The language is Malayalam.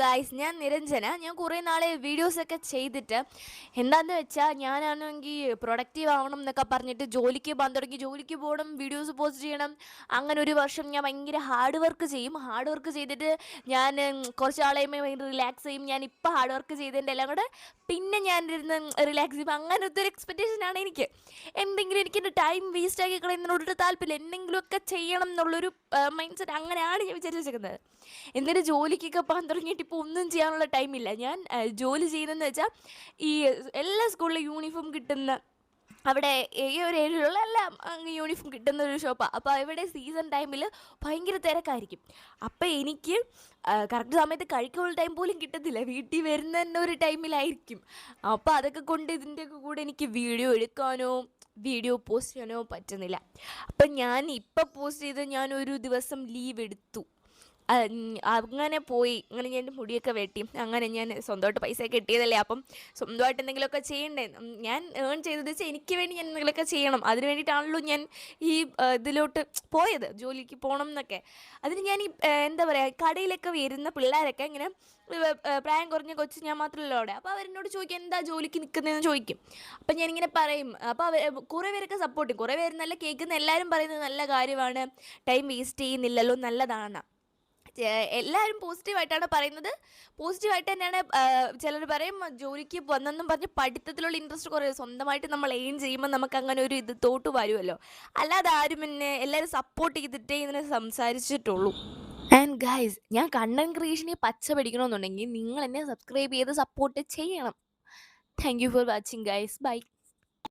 ഗായ്സ്, ഞാൻ നിരഞ്ജന. ഞാൻ കുറേ നാളെ വീഡിയോസൊക്കെ ചെയ്തിട്ട് എന്താണെന്ന് വെച്ചാൽ ഞാനാണെങ്കിൽ പ്രൊഡക്റ്റീവ് ആവണം എന്നൊക്കെ പറഞ്ഞിട്ട് ജോലിക്ക് പോകാൻ തുടങ്ങി. ജോലിക്ക് പോകണം, വീഡിയോസ് പോസ്റ്റ് ചെയ്യണം. അങ്ങനെ ഒരു വർഷം ഞാൻ ഭയങ്കര ഹാർഡ് വർക്ക് ചെയ്യും. ഹാർഡ് വർക്ക് ചെയ്തിട്ട് ഞാൻ കുറച്ച് നാൾ കഴിയുമ്പോൾ ഭയങ്കര റിലാക്സ് ചെയ്യും. ഞാൻ ഇപ്പോൾ ഹാർഡ് വർക്ക് ചെയ്തതിൻ്റെ എല്ലാം കൂടെ പിന്നെ ഞാൻ ഇരുന്ന് റിലാക്സ് ചെയ്യും. അങ്ങനത്തെ ഒരു എക്സ്പെക്റ്റേഷനാണ് എനിക്ക്. എന്തെങ്കിലും എനിക്കെൻ്റെ ടൈം വേസ്റ്റ് ആക്കി കളയുന്നതിനോടൊരു താല്പര്യമില്ല. എന്തെങ്കിലുമൊക്കെ ചെയ്യണം എന്നുള്ളൊരു മൈൻഡ് സെറ്റ് അങ്ങനെയാണ് ഞാൻ വിചാരിച്ച് വെച്ചേക്കുന്നത്. എന്നിട്ട് ജോലിക്കൊക്കെ പോകാൻ തുടങ്ങിയിട്ട് ഇപ്പോൾ ഒന്നും ചെയ്യാനുള്ള ടൈമില്ല. ഞാൻ ജോലി ചെയ്യുന്നതെന്ന് വെച്ചാൽ ഈ എല്ലാ സ്കൂളിലും യൂണിഫോം കിട്ടുന്ന അവിടെ ഈ ഒരു ഏരിയയിലുള്ള എല്ലാം യൂണിഫോം കിട്ടുന്ന ഒരു ഷോപ്പാണ്. അപ്പോൾ ഇവിടെ സീസൺ ടൈമിൽ ഭയങ്കര തിരക്കായിരിക്കും. അപ്പോൾ എനിക്ക് കറക്റ്റ് സമയത്ത് കഴിക്കാനുള്ള ടൈം പോലും കിട്ടത്തില്ല. വീട്ടിൽ വരുന്ന തന്നെ ഒരു ടൈമിലായിരിക്കും. അപ്പോൾ അതൊക്കെ കൊണ്ട് ഇതിൻ്റെയൊക്കെ കൂടെ എനിക്ക് വീഡിയോ എടുക്കാനോ വീഡിയോ പോസ്റ്റ് ചെയ്യാനോ പറ്റുന്നില്ല. അപ്പം ഞാൻ ഇപ്പം പോസ്റ്റ് ചെയ്ത് ഞാനൊരു ദിവസം ലീവ് എടുത്തു. അങ്ങനെ പോയി. അങ്ങനെ ഞാൻ എൻ്റെ മുടിയൊക്കെ വെട്ടി. അങ്ങനെ ഞാൻ സ്വന്തമായിട്ട് പൈസയൊക്കെ കിട്ടിയതല്ലേ, അപ്പം സ്വന്തമായിട്ട് എന്തെങ്കിലുമൊക്കെ ചെയ്യണ്ടേ. ഞാൻ ഏൺ ചെയ്തത് വെച്ചാൽ എനിക്ക് വേണ്ടി ഞാൻ എന്തെങ്കിലുമൊക്കെ ചെയ്യണം. അതിന് വേണ്ടിയിട്ടാണല്ലോ ഞാൻ ഈ ഇതിലോട്ട് പോയത്, ജോലിക്ക് പോകണം എന്നൊക്കെ. അതിന് ഞാൻ ഈ എന്താ പറയുക, കടയിലൊക്കെ വരുന്ന പിള്ളേരൊക്കെ ഇങ്ങനെ പ്രായം കുറഞ്ഞ കൊച്ച്, ഞാൻ മാത്രമല്ല അവിടെ. അപ്പോൾ അവരെന്നോട് ചോദിക്കും എന്താ ജോലിക്ക് നിൽക്കുന്നതെന്ന് ചോദിക്കും. അപ്പം ഞാനിങ്ങനെ പറയും. അപ്പോൾ കുറേ പേരൊക്കെ സപ്പോർട്ട് ചെയ്യും. കുറേ പേര് നല്ല കേൾക്കുന്ന എല്ലാവരും പറയുന്നത് നല്ല കാര്യമാണ്, ടൈം വേസ്റ്റ് ചെയ്യുന്നില്ലല്ലോ, നല്ലതാണ്. എല്ലാവരും പോസിറ്റീവായിട്ടാണ് പറയുന്നത്. പോസിറ്റീവായിട്ട് തന്നെയാണ്. ചിലർ പറയും ജോലിക്ക് വന്നെന്നും പറഞ്ഞ് പഠിത്തത്തിലുള്ള ഇൻട്രസ്റ്റ് കുറയും. സ്വന്തമായിട്ട് നമ്മൾ എയിം ചെയ്യുമ്പോൾ നമുക്ക് അങ്ങനെ ഒരു ഇത് തോട്ട് വരുമല്ലോ. അല്ലാതെ ആരും പിന്നെ എല്ലാവരും സപ്പോർട്ട് ചെയ്തിട്ടേ ഇതിനെ സംസാരിച്ചിട്ടുള്ളൂ. ആൻഡ് ഗൈസ്, ഞാൻ കണ്ടന്റ് ക്രിയേഷനെ പച്ച പിടിക്കണമെന്നുണ്ടെങ്കിൽ നിങ്ങൾ എന്നെ സബ്സ്ക്രൈബ് ചെയ്ത് സപ്പോർട്ട് ചെയ്യണം. Thank you for watching guys. By.